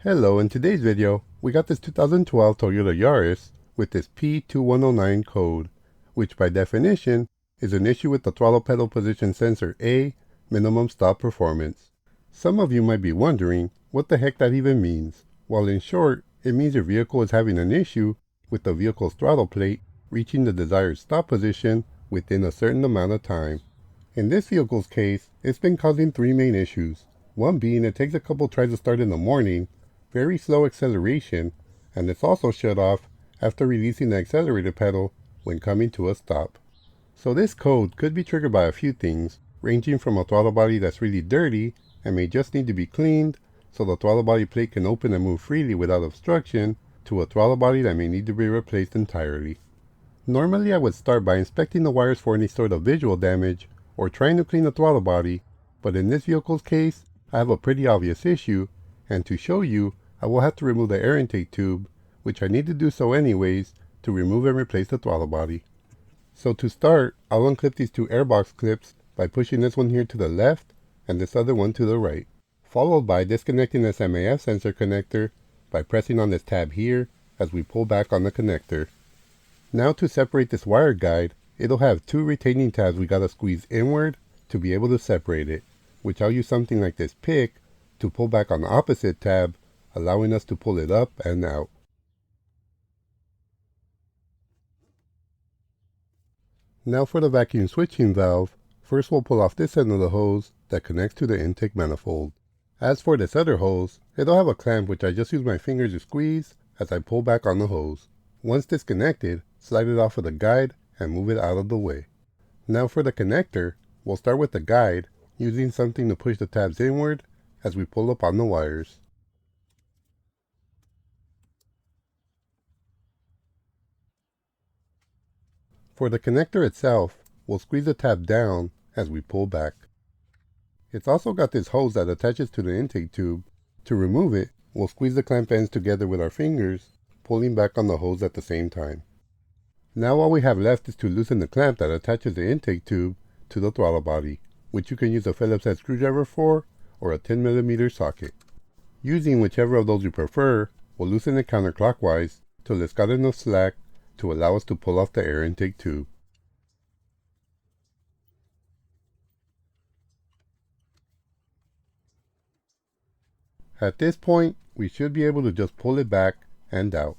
Hello, in today's video, we got this 2012 Toyota Yaris with this P2109 code, which by definition is an issue with the throttle pedal position sensor A, minimum stop performance. Some of you might be wondering what the heck that even means. Well, in short, it means your vehicle is having an issue with the vehicle's throttle plate reaching the desired stop position within a certain amount of time. In this vehicle's case, it's been causing three main issues. One being it takes a couple tries to start in the morning, very slow acceleration, and it's also shut off after releasing the accelerator pedal when coming to a stop. So this code could be triggered by a few things, ranging from a throttle body that's really dirty and may just need to be cleaned so the throttle body plate can open and move freely without obstruction, to a throttle body that may need to be replaced entirely. Normally I would start by inspecting the wires for any sort of visual damage or trying to clean the throttle body, but in this vehicle's case, I have a pretty obvious issue, and to show you, I will have to remove the air intake tube, which I need to do so anyways, to remove and replace the throttle body. So to start, I'll unclip these two airbox clips by pushing this one here to the left and this other one to the right, followed by disconnecting this MAF sensor connector by pressing on this tab here as we pull back on the connector. Now to separate this wire guide, it'll have two retaining tabs we gotta squeeze inward to be able to separate it, which I'll use something like this pick to pull back on the opposite tab, allowing us to pull it up and out. Now for the vacuum switching valve, first we'll pull off this end of the hose that connects to the intake manifold. As for this other hose, it'll have a clamp which I just use my fingers to squeeze as I pull back on the hose. Once disconnected, slide it off of the guide and move it out of the way. Now for the connector, we'll start with the guide, using something to push the tabs inward as we pull up on the wires. For the connector itself, we'll squeeze the tab down as we pull back. It's also got this hose that attaches to the intake tube. To remove it, we'll squeeze the clamp ends together with our fingers, pulling back on the hose at the same time. Now all we have left is to loosen the clamp that attaches the intake tube to the throttle body, which you can use a Phillips head screwdriver for or a 10mm socket. Using whichever of those you prefer, we'll loosen it counterclockwise till it's got enough slack to allow us to pull off the air intake tube. At this point, we should be able to just pull it back and out.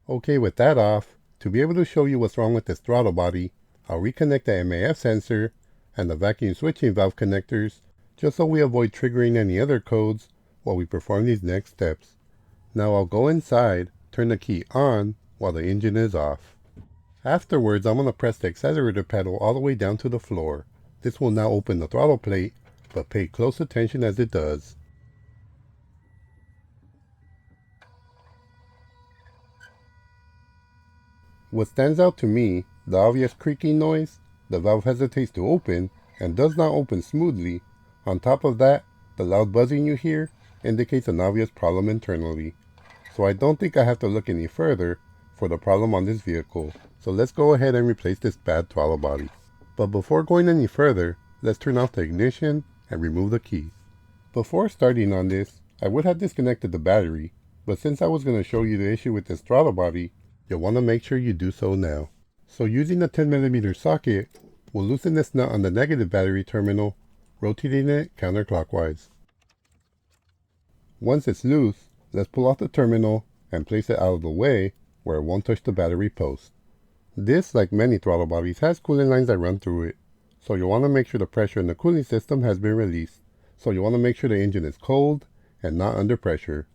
Okay, with that off, to be able to show you what's wrong with this throttle body, I'll reconnect the MAF sensor and the vacuum switching valve connectors, just so we avoid triggering any other codes while we perform these next steps. Now I'll go inside, turn the key on while the engine is off. Afterwards, I'm going to press the accelerator pedal all the way down to the floor. This will now open the throttle plate, but pay close attention as it does. What stands out to me, the obvious creaking noise, the valve hesitates to open and does not open smoothly. On top of that, the loud buzzing you hear indicates an obvious problem internally. So I don't think I have to look any further for the problem on this vehicle. So let's go ahead and replace this bad throttle body. But before going any further, let's turn off the ignition and remove the key. Before starting on this, I would have disconnected the battery, but since I was going to show you the issue with this throttle body, you'll want to make sure you do so now. So using the 10mm socket, we'll loosen this nut on the negative battery terminal, rotating it counterclockwise. Once it's loose, let's pull off the terminal and place it out of the way where it won't touch the battery post. This, like many throttle bodies, has cooling lines that run through it, so you'll want to make sure the pressure in the cooling system has been released. So you want to make sure the engine is cold and not under pressure,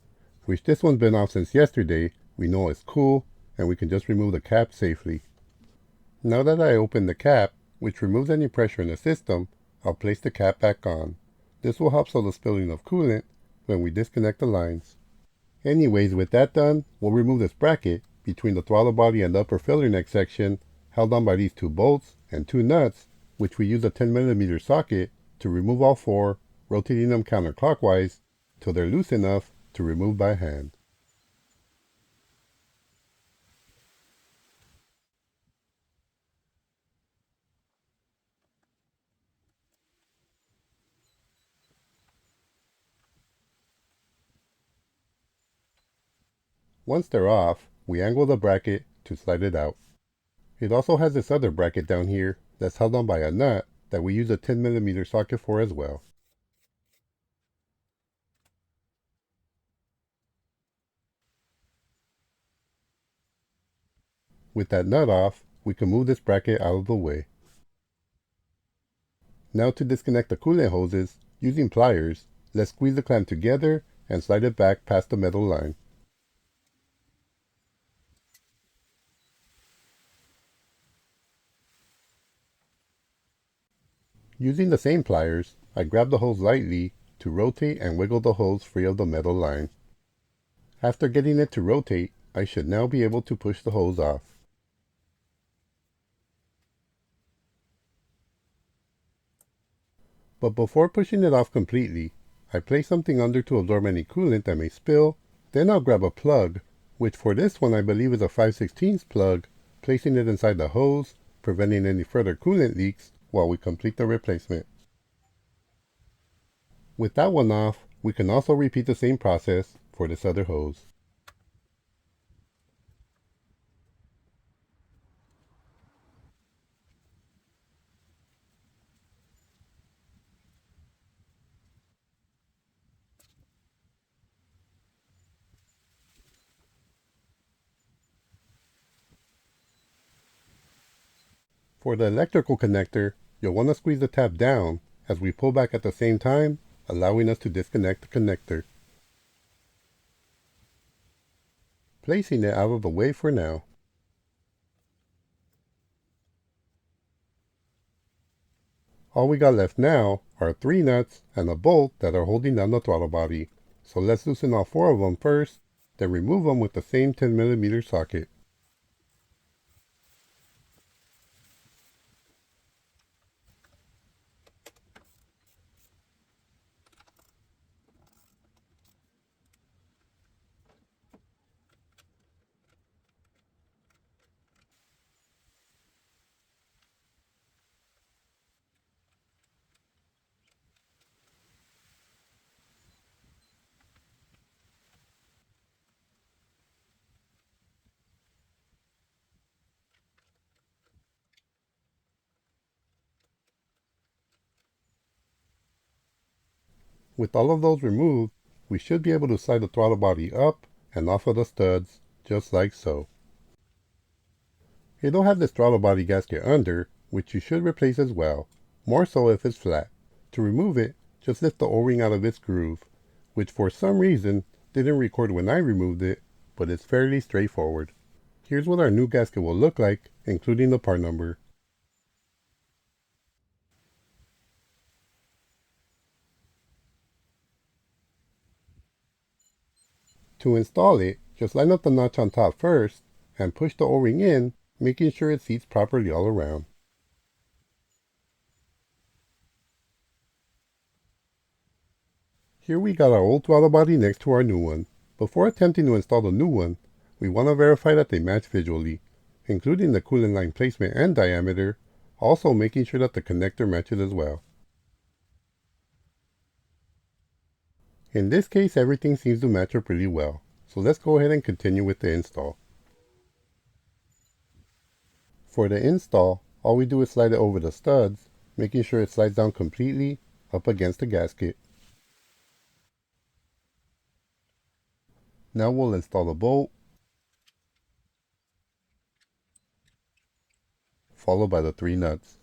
which this one's been off since yesterday. We know it's cool and we can just remove the cap safely. Now that I opened the cap, which removes any pressure in the system, I'll place the cap back on. This will help slow the spilling of coolant when we disconnect the lines. Anyways, with that done, we'll remove this bracket between the throttle body and the upper filler neck section, held on by these two bolts and two nuts, which we use a 10mm socket to remove all four, rotating them counterclockwise till they're loose enough to remove by hand. Once they're off, we angle the bracket to slide it out. It also has this other bracket down here that's held on by a nut that we use a 10mm socket for as well. With that nut off, we can move this bracket out of the way. Now to disconnect the coolant hoses, using pliers, let's squeeze the clamp together and slide it back past the metal line. Using the same pliers, I grab the hose lightly to rotate and wiggle the hose free of the metal line. After getting it to rotate, I should now be able to push the hose off. But before pushing it off completely, I place something under to absorb any coolant that may spill. Then I'll grab a plug, which for this one I believe is a 5/16 plug, placing it inside the hose, preventing any further coolant leaks while we complete the replacement. With that one off, we can also repeat the same process for this other hose. For the electrical connector, you'll want to squeeze the tab down as we pull back at the same time, allowing us to disconnect the connector. Placing it out of the way for now. All we got left now are 3 nuts and a bolt that are holding down the throttle body. So let's loosen all 4 of them first, then remove them with the same 10mm socket. With all of those removed, we should be able to slide the throttle body up and off of the studs, just like so. It'll have this throttle body gasket under, which you should replace as well, more so if it's flat. To remove it, just lift the O-ring out of its groove, which for some reason didn't record when I removed it, but it's fairly straightforward. Here's what our new gasket will look like, including the part number. To install it, just line up the notch on top first and push the O-ring in, making sure it seats properly all around. Here we got our old throttle body next to our new one. Before attempting to install the new one, we want to verify that they match visually, including the coolant line placement and diameter, also making sure that the connector matches as well. In this case, everything seems to match up really well, so let's go ahead and continue with the install. For the install, all we do is slide it over the studs, making sure it slides down completely up against the gasket. Now we'll install the bolt, followed by the 3 nuts.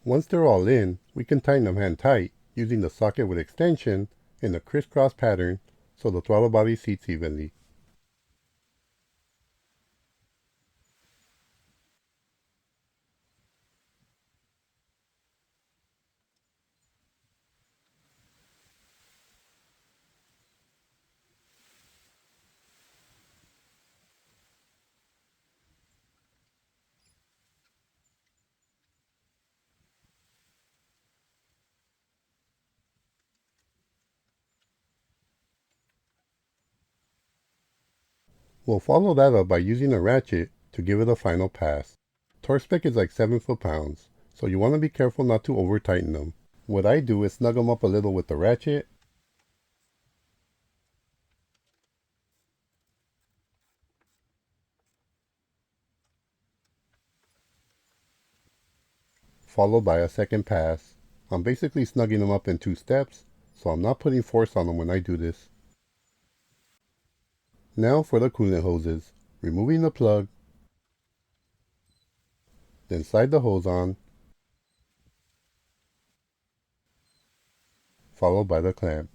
Once they're all in, we can tighten them hand tight using the socket with extension in a crisscross pattern so the throttle body seats evenly. We'll follow that up by using a ratchet to give it a final pass. Torque spec is like 7 foot-pounds, so you want to be careful not to over tighten them. What I do is snug them up a little with the ratchet, followed by a second pass. I'm basically snugging them up in 2 steps, so I'm not putting force on them when I do this. Now for the coolant hoses. Removing the plug, then slide the hose on, followed by the clamp.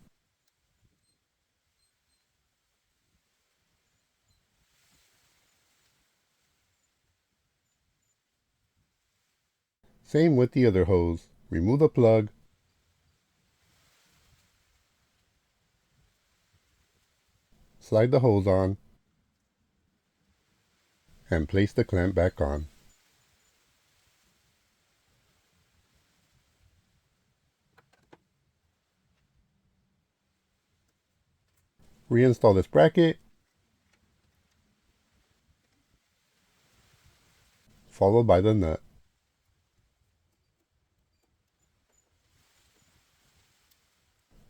Same with the other hose. Remove the plug, slide the hose on, and place the clamp back on. Reinstall this bracket, followed by the nut.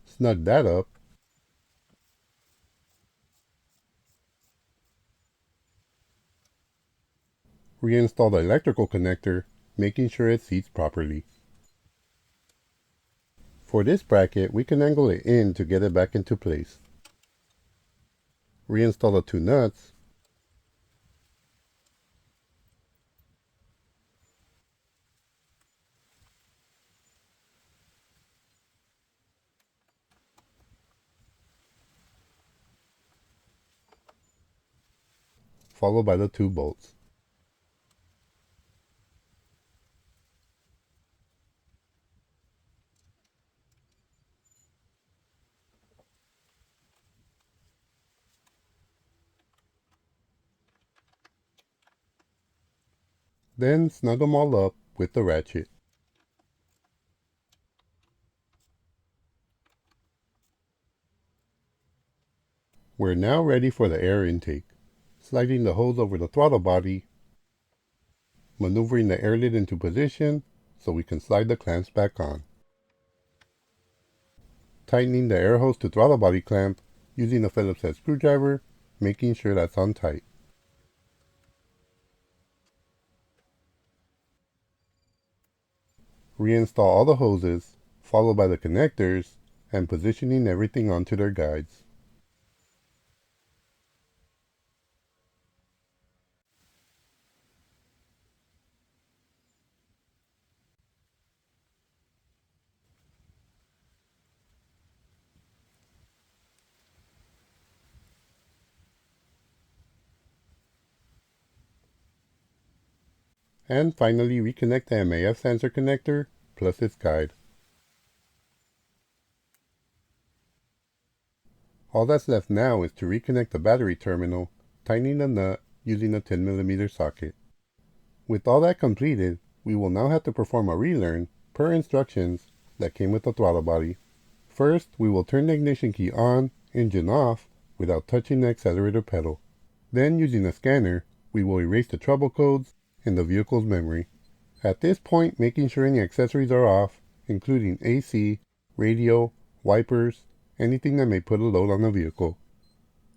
Snug that up, reinstall the electrical connector, making sure it seats properly. For this bracket, we can angle it in to get it back into place. Reinstall the 2 nuts, followed by the 2 bolts. Then snug them all up with the ratchet. We're now ready for the air intake. Sliding the hose over the throttle body, maneuvering the air lid into position so we can slide the clamps back on. Tightening the air hose to throttle body clamp using a Phillips head screwdriver, making sure that's on tight. Reinstall all the hoses, followed by the connectors, and positioning everything onto their guides. And finally, reconnect the MAF sensor connector plus its guide. All that's left now is to reconnect the battery terminal, tightening the nut using a 10mm socket. With all that completed, we will now have to perform a relearn per instructions that came with the throttle body. First, we will turn the ignition key on, engine off, without touching the accelerator pedal. Then, using a scanner, we will erase the trouble codes in the vehicle's memory. At this point, making sure any accessories are off, including AC, radio, wipers, anything that may put a load on the vehicle.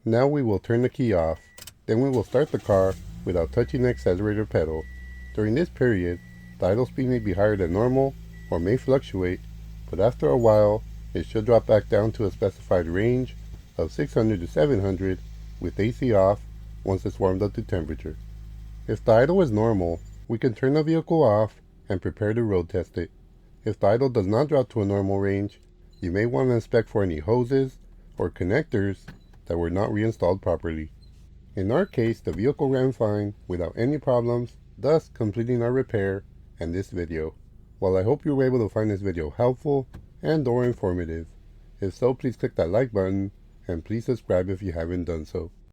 Now we will turn the key off. Then we will start the car without touching the accelerator pedal. During this period, the idle speed may be higher than normal or may fluctuate, but after a while, it should drop back down to a specified range of 600 to 700 with AC off once it's warmed up to temperature. If the idle is normal, we can turn the vehicle off and prepare to road test it. If the idle does not drop to a normal range, you may want to inspect for any hoses or connectors that were not reinstalled properly. In our case, the vehicle ran fine without any problems, thus completing our repair and this video. While I hope you were able to find this video helpful and or informative. If so, please click that like button and please subscribe if you haven't done so.